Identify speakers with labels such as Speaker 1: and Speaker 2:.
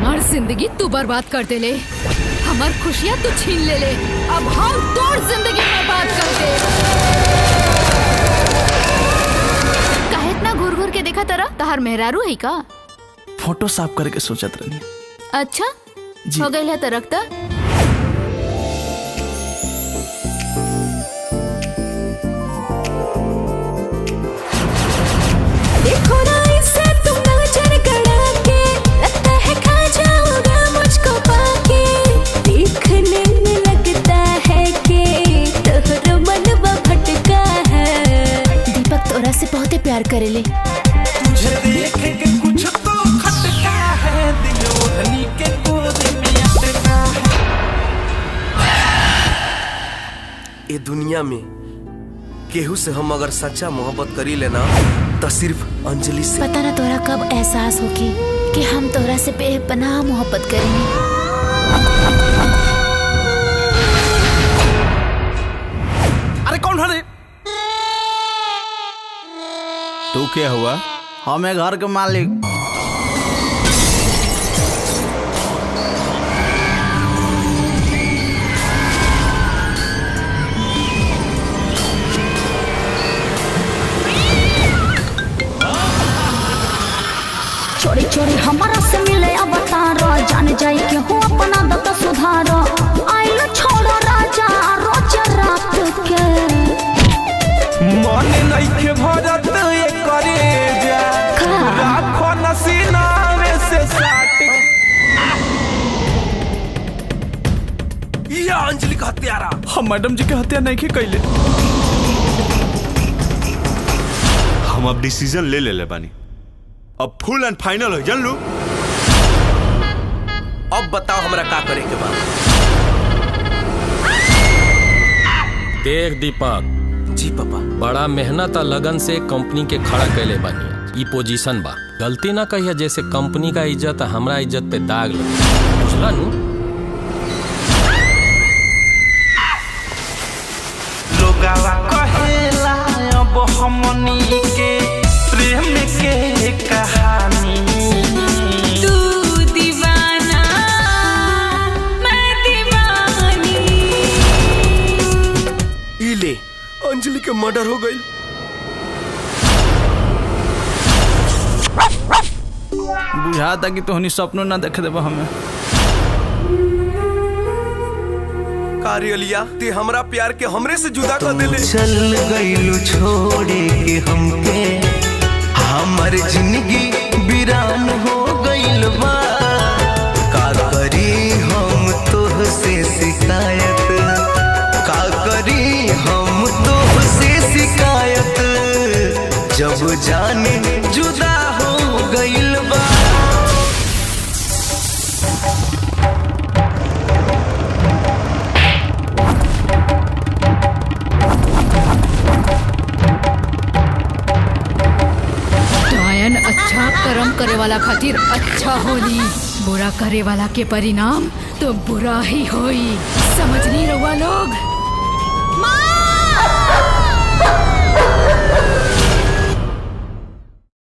Speaker 1: हमार जिंदगी तू बर्बाद कर दे ले, हमार खुशियाँ तू छीन ले ले, अब हम तोड़ जिंदगी बर्बाद कर दे। काहे इतना घूर घूर के देखा तरह तहार मेहरारू है का?
Speaker 2: फोटो साफ करके सोचत रहनी।
Speaker 1: अच्छा हो गई है तरक ता?
Speaker 3: देखो ना इसे तुम नजर गड़ा के, लगता है खा जाओगे मुझको पाके। देखने में लगता है कि तोहरा मनवा भटका है।
Speaker 1: दीपक तोरा से बहुत प्यार करेले।
Speaker 2: तुझे देख के कुछ तो खटका है, दिल ओढ़नी के गोद में अटका है।
Speaker 4: ये दुनिया में केहू से हम अगर सच्चा मोहब्बत करी लेना तो सिर्फ अंजलि से।
Speaker 1: पता ना तोरा कब एहसास होगी कि हम तोरा से बेपनाह मोहब्बत करेंगे।
Speaker 2: अरे कौन है?
Speaker 5: तू क्या हुआ? हमें घर के मालिक।
Speaker 3: चोरी चोरी हमारा से मिले अवतारा, जान जाए कि हो अपना दत्त सुधारा। आइल छोड़ो राजा रोज रात के,
Speaker 2: मन नहीं के भरत ये करे जा, राखो नसीना में से साट।
Speaker 4: ये अंजलि का हत्यारा।
Speaker 2: हम मैडम जी के हत्या नहीं के कैले।
Speaker 6: हम अब डिसीजन ले बानी, अब फुल एंड फाइनल हो जान लू।
Speaker 4: अब बताओ हमरा का करे के बाद।
Speaker 7: देख दीपक
Speaker 4: जी पापा,
Speaker 7: बड़ा मेहनत और लगन से कंपनी के खड़ा कैले बानी। ई पोजीशन बा, गलती ना कहिए जैसे कंपनी का इज्जत हमरा इज्जत पे दाग लगे, बुझला नू?
Speaker 2: लोगावा कहेला अब हमनी के प्रेम के कहानी।
Speaker 3: तू दीवाना मैं दीवानी।
Speaker 4: इले अंजलि के मर्डर हो गई।
Speaker 5: बुझाता कि तोहनी सपनों ना देखे देबा हमें।
Speaker 4: कारियलिया ते हमरा प्यार के हमरे से जुदा कर देले।
Speaker 8: चल गइलू छोड़े के हमके, हमर जिंदगी वीरान हो गइल बा। का करी हम तोह से शिकायत, का करी हम तोह से शिकायत, जब जाने जुदा हो गइल बा।
Speaker 1: अच्छा कर्म करे वाला खातिर अच्छा होली, बुरा करे वाला के परिणाम तो बुरा ही होई। समझ नहीं रहुआ लोग?